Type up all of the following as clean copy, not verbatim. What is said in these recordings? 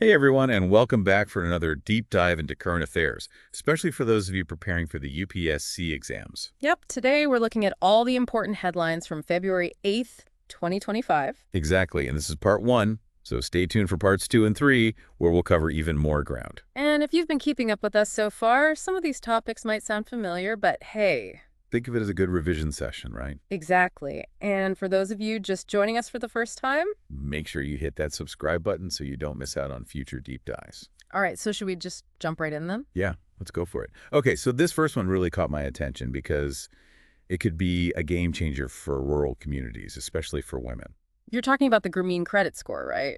Hey everyone, and welcome back for another deep dive into current affairs, especially for those of you preparing for the UPSC exams. Yep, today we're looking at all the important headlines from February 8th, 2025. Exactly, and this is part one, so stay tuned for parts 2 and 3, where we'll cover even more ground. And if you've been keeping up with us so far, some of these topics might sound familiar, but hey. Think of it as a good revision session, right? Exactly. And for those of you just joining us for the first time? Make sure you hit that subscribe button so you don't miss out on future deep dives. All right, so should we just jump right in then? Yeah, let's go for it. Okay, so this first one really caught my attention because it could be a game changer for rural communities, especially for women. You're talking about the Grameen Credit Score, right?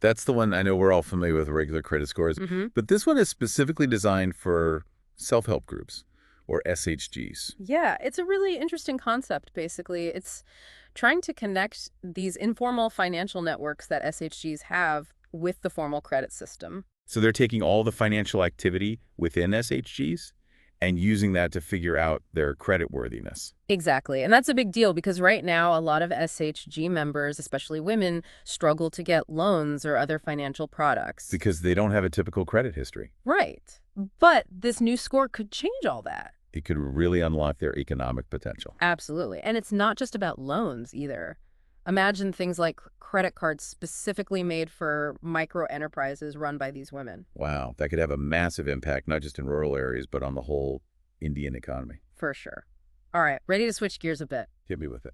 That's the one I know we're all familiar with, regular credit scores. But this one is specifically designed for self-help groups, or SHGs. Yeah, it's a really interesting concept, basically. It's trying to connect these informal financial networks that SHGs have with the formal credit system. So they're taking all the financial activity within SHGs and using that to figure out their creditworthiness. Exactly. And that's a big deal because right now a lot of SHG members, especially women, struggle to get loans or other financial products. Because they don't have a typical credit history. Right. But this new score could change all that. It could really unlock their economic potential. Absolutely. And it's not just about loans either. Imagine things like credit cards specifically made for micro enterprises run by these women. Wow, that could have a massive impact, not just in rural areas, but on the whole Indian economy. For sure. All right, ready to switch gears a bit. Hit me with it.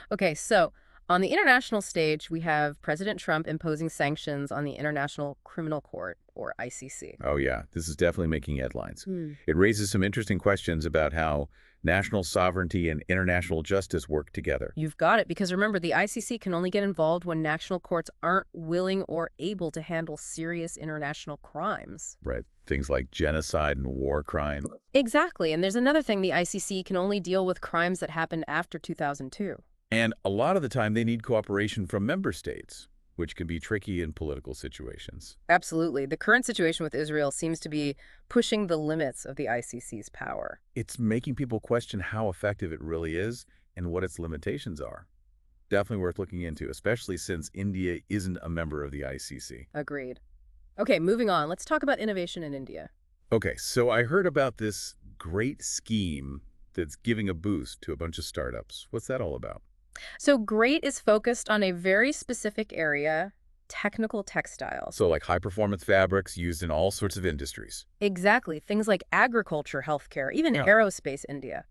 Okay, so on the international stage, we have President Trump imposing sanctions on the International Criminal Court, or ICC. Oh yeah, this is definitely making headlines. It raises some interesting questions about how national sovereignty and international justice work together. You've got it, because remember, the ICC can only get involved when national courts aren't willing or able to handle serious international crimes. Right, things like genocide and war crime. Exactly, and there's another thing: the ICC can only deal with crimes that happened after 2002. And a lot of the time they need cooperation from member states, which can be tricky in political situations. Absolutely. The current situation with Israel seems to be pushing the limits of the ICC's power. It's making people question how effective it really is and what its limitations are. Definitely worth looking into, especially since India isn't a member of the ICC. Agreed. Okay, moving on. Let's talk about innovation in India. Okay, so I heard about this great scheme that's giving a boost to a bunch of startups. What's that all about? So GREAT is focused on a very specific area: technical textiles. So like high-performance fabrics used in all sorts of industries. Exactly. Things like agriculture, healthcare, even aerospace.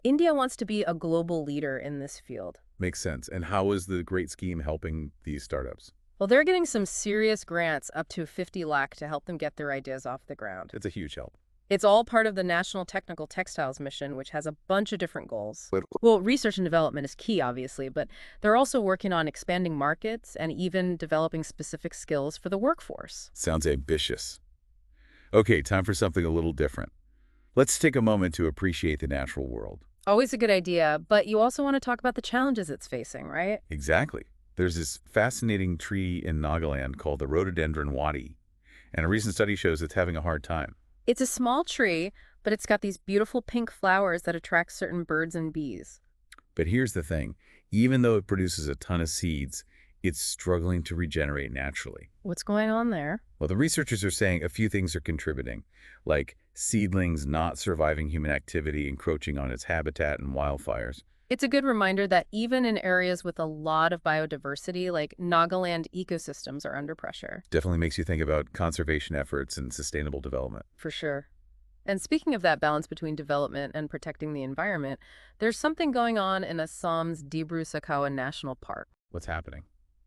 India wants to be a global leader in this field. Makes sense. And how is the great scheme helping these startups? Well, they're getting some serious grants, up to 50 lakh, to help them get their ideas off the ground. It's a huge help. It's all part of the National Technical Textiles Mission, which has a bunch of different goals. Well, research and development is key, obviously, but they're also working on expanding markets and even developing specific skills for the workforce. Sounds ambitious. Okay, time for something a little different. Let's take a moment to appreciate the natural world. Always a good idea, but you also want to talk about the challenges it's facing, right? Exactly. There's this fascinating tree in Nagaland called the Rhododendron wattii, and a recent study shows it's having a hard time. It's a small tree, but it's got these beautiful pink flowers that attract certain birds and bees. But here's the thing. Even though it produces a ton of seeds, it's struggling to regenerate naturally. What's going on there? Well, the researchers are saying a few things are contributing, like seedlings not surviving human activity, encroaching on its habitat, and wildfires. It's a good reminder that even in areas with a lot of biodiversity, like Nagaland, ecosystems are under pressure. Definitely makes you think about conservation efforts and sustainable development. For sure. And speaking of that balance between development and protecting the environment, there's something going on in Assam's Dibru Saikhowa National Park. What's happening?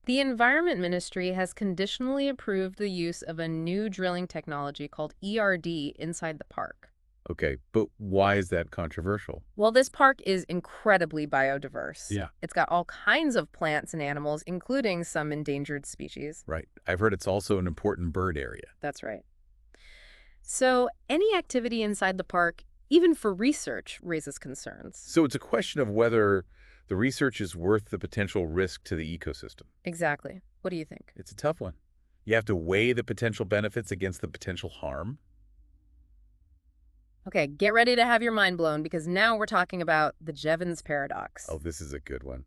The Environment Ministry has conditionally approved the use of a new drilling technology called ERD inside the park. Okay, but why is that controversial? Well, this park is incredibly biodiverse. Yeah. It's got all kinds of plants and animals, including some endangered species. Right. I've heard it's also an important bird area. That's right. So any activity inside the park, even for research, raises concerns. So it's a question of whether the research is worth the potential risk to the ecosystem. Exactly. What do you think? It's a tough one. You have to weigh the potential benefits against the potential harm. Okay, get ready to have your mind blown, because now we're talking about the Jevons Paradox. Oh, this is a good one.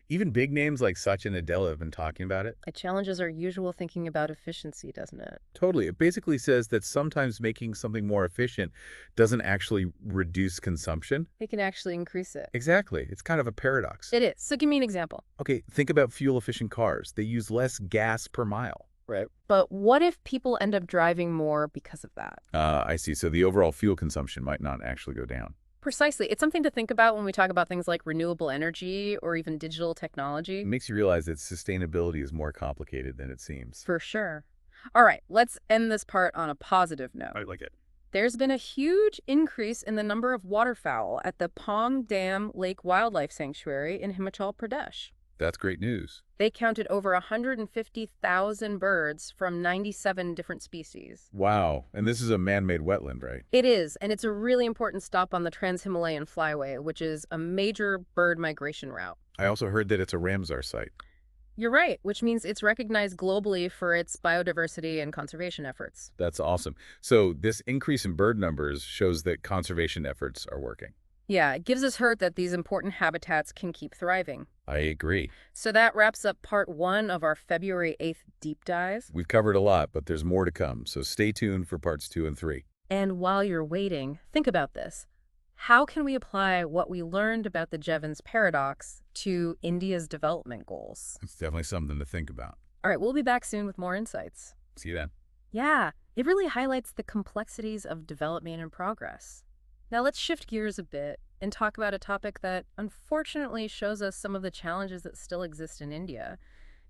Even big names like Satya Nadella have been talking about it. It challenges our usual thinking about efficiency, doesn't it? Totally. It basically says that sometimes making something more efficient doesn't actually reduce consumption. It can actually increase it. Exactly. It's kind of a paradox. It is. So give me an example. Okay, think about fuel-efficient cars. They use less gas per mile. Right. But what if people end up driving more because of that? I see. So the overall fuel consumption might not actually go down. Precisely. It's something to think about when we talk about things like renewable energy or even digital technology. It makes you realize that sustainability is more complicated than it seems. For sure. All right, let's end this part on a positive note. I like it. There's been a huge increase in the number of waterfowl at the Pong Dam Lake Wildlife Sanctuary in Himachal Pradesh. That's great news. They counted over 150,000 birds from 97 different species. Wow. And this is a man-made wetland, right? It is, and it's a really important stop on the Trans-Himalayan Flyway, which is a major bird migration route. I also heard that it's a Ramsar site. You're right, which means it's recognized globally for its biodiversity and conservation efforts. That's awesome. So this increase in bird numbers shows that conservation efforts are working. Yeah, it gives us hope that these important habitats can keep thriving. I agree. So that wraps up part 1 of our February 8th deep dive. We've covered a lot, but there's more to come, so stay tuned for parts 2 and 3. And while you're waiting, think about this. How can we apply what we learned about the Jevons Paradox to India's development goals? It's definitely something to think about. All right, we'll be back soon with more insights. See you then. Yeah, it really highlights the complexities of development and progress. Now let's shift gears a bit and talk about a topic that unfortunately shows us some of the challenges that still exist in India.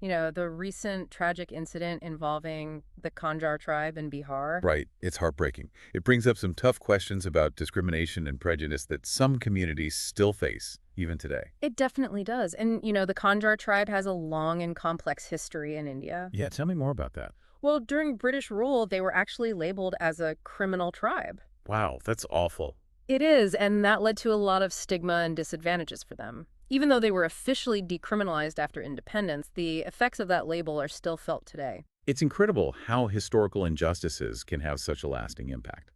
You know, the recent tragic incident involving the Kanjar tribe in Bihar. Right. It's heartbreaking. It brings up some tough questions about discrimination and prejudice that some communities still face, even today. It definitely does. And, you know, the Kanjar tribe has a long and complex history in India. Yeah, tell me more about that. Well, during British rule, they were actually labeled as a criminal tribe. Wow, that's awful. It is, and that led to a lot of stigma and disadvantages for them. Even though they were officially decriminalized after independence, the effects of that label are still felt today. It's incredible how historical injustices can have such a lasting impact.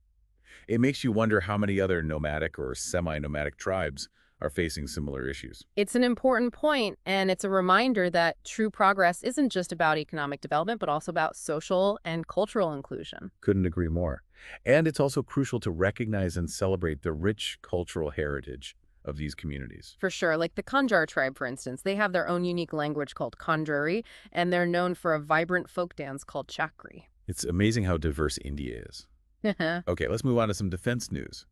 It makes you wonder how many other nomadic or semi-nomadic tribes are facing similar issues. It's an important point, and it's a reminder that true progress isn't just about economic development, but also about social and cultural inclusion. Couldn't agree more. And it's also crucial to recognize and celebrate the rich cultural heritage of these communities. For sure. Like the Kanjar tribe, for instance, they have their own unique language called Kanjari, and they're known for a vibrant folk dance called Chakri. It's amazing how diverse India is. Okay, let's move on to some defense news.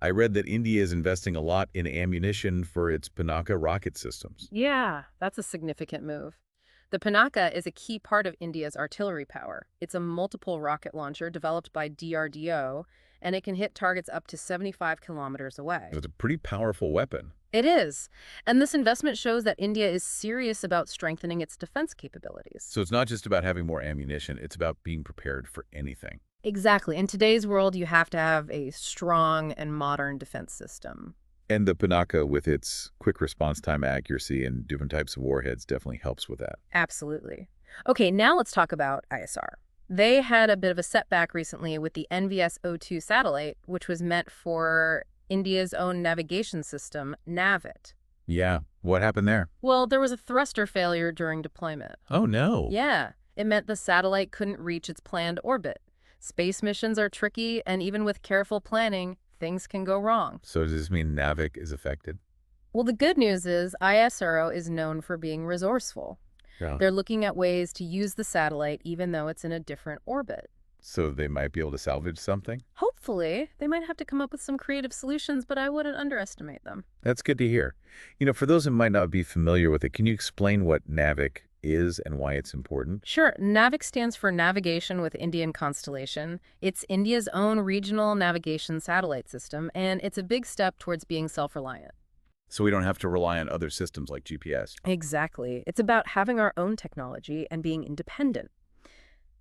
I read that India is investing a lot in ammunition for its Pinaka rocket systems. Yeah, that's a significant move. The Pinaka is a key part of India's artillery power. It's a multiple rocket launcher developed by DRDO, and it can hit targets up to 75 kilometers away. It's a pretty powerful weapon. It is. And this investment shows that India is serious about strengthening its defense capabilities. So it's not just about having more ammunition, it's about being prepared for anything. Exactly. In today's world, you have to have a strong and modern defense system. And the Pinaka, with its quick response time accuracy and different types of warheads, definitely helps with that. Absolutely. Okay, now let's talk about ISR. They had a bit of a setback recently with the NVS-02 satellite, which was meant for India's own navigation system, NavIC. Yeah, what happened there? Well, there was a thruster failure during deployment. Oh, no. Yeah, it meant the satellite couldn't reach its planned orbit. Space missions are tricky, and even with careful planning, things can go wrong. So does this mean NavIC is affected? Well, the good news is ISRO is known for being resourceful. Yeah. They're looking at ways to use the satellite even though it's in a different orbit. So they might be able to salvage something? Hopefully. They might have to come up with some creative solutions, but I wouldn't underestimate them. That's good to hear. You know, for those who might not be familiar with it, can you explain what NavIC is and why it's important? Sure. NavIC stands for Navigation with Indian Constellation. It's India's own regional navigation satellite system, and it's a big step towards being self-reliant. So we don't have to rely on other systems like GPS. Exactly. It's about having our own technology and being independent.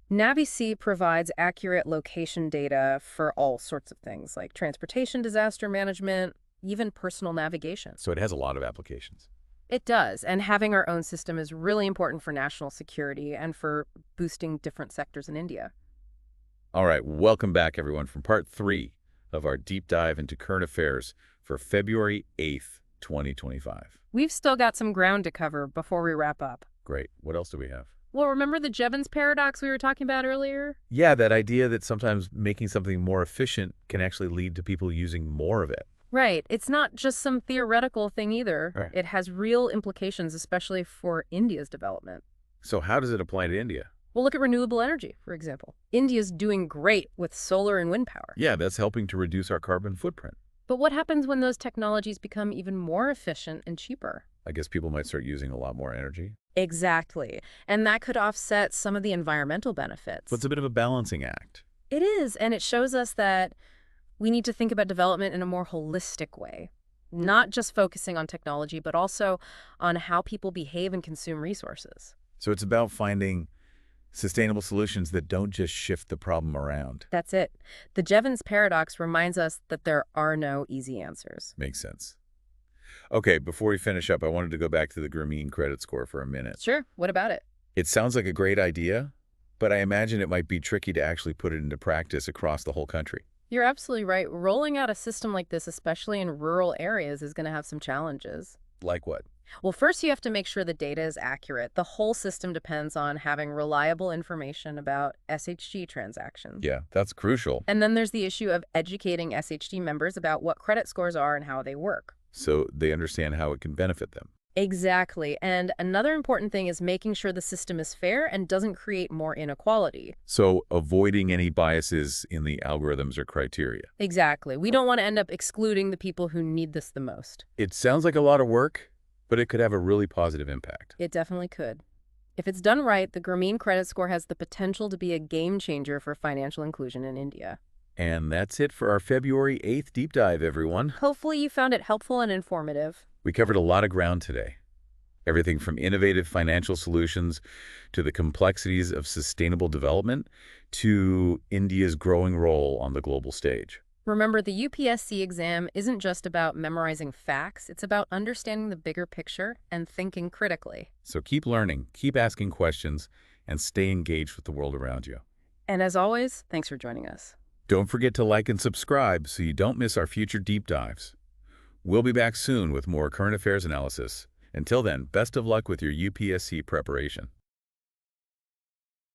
NavIC provides accurate location data for all sorts of things like transportation, disaster management, even personal navigation. So it has a lot of applications. It does, and having our own system is really important for national security and for boosting different sectors in India. All right, welcome back, everyone, from part 3 of our deep dive into current affairs for February 8th, 2025. We've still got some ground to cover before we wrap up. Great. What else do we have? Well, remember the Jevons Paradox we were talking about earlier? Yeah, that idea that sometimes making something more efficient can actually lead to people using more of it. Right. It's not just some theoretical thing either. Right. It has real implications, especially for India's development. So how does it apply to India? Well, look at renewable energy, for example. India's doing great with solar and wind power. Yeah, that's helping to reduce our carbon footprint. But what happens when those technologies become even more efficient and cheaper? I guess people might start using a lot more energy. Exactly. And that could offset some of the environmental benefits. So it's a bit of a balancing act. It is, and it shows us that we need to think about development in a more holistic way, not just focusing on technology, but also on how people behave and consume resources. So it's about finding sustainable solutions that don't just shift the problem around. That's it. The Jevons Paradox reminds us that there are no easy answers. Makes sense. Okay, before we finish up, I wanted to go back to the Grameen Credit Score for a minute. Sure. What about it? It sounds like a great idea, but I imagine it might be tricky to actually put it into practice across the whole country. You're absolutely right. Rolling out a system like this, especially in rural areas, is going to have some challenges. Like what? Well, first you have to make sure the data is accurate. The whole system depends on having reliable information about SHG transactions. Yeah, that's crucial. And then there's the issue of educating SHG members about what credit scores are and how they work. So they understand how it can benefit them. Exactly. And another important thing is making sure the system is fair and doesn't create more inequality. So avoiding any biases in the algorithms or criteria. Exactly. We don't want to end up excluding the people who need this the most. It sounds like a lot of work, but it could have a really positive impact. It definitely could. If it's done right, the Grameen Credit Score has the potential to be a game changer for financial inclusion in India. And that's it for our February 8th deep dive, everyone. Hopefully you found it helpful and informative. We covered a lot of ground today. Everything from innovative financial solutions to the complexities of sustainable development to India's growing role on the global stage. Remember, the UPSC exam isn't just about memorizing facts. It's about understanding the bigger picture and thinking critically. So keep learning, keep asking questions, and stay engaged with the world around you. And as always, thanks for joining us. Don't forget to like and subscribe so you don't miss our future deep dives. We'll be back soon with more current affairs analysis. Until then, best of luck with your UPSC preparation.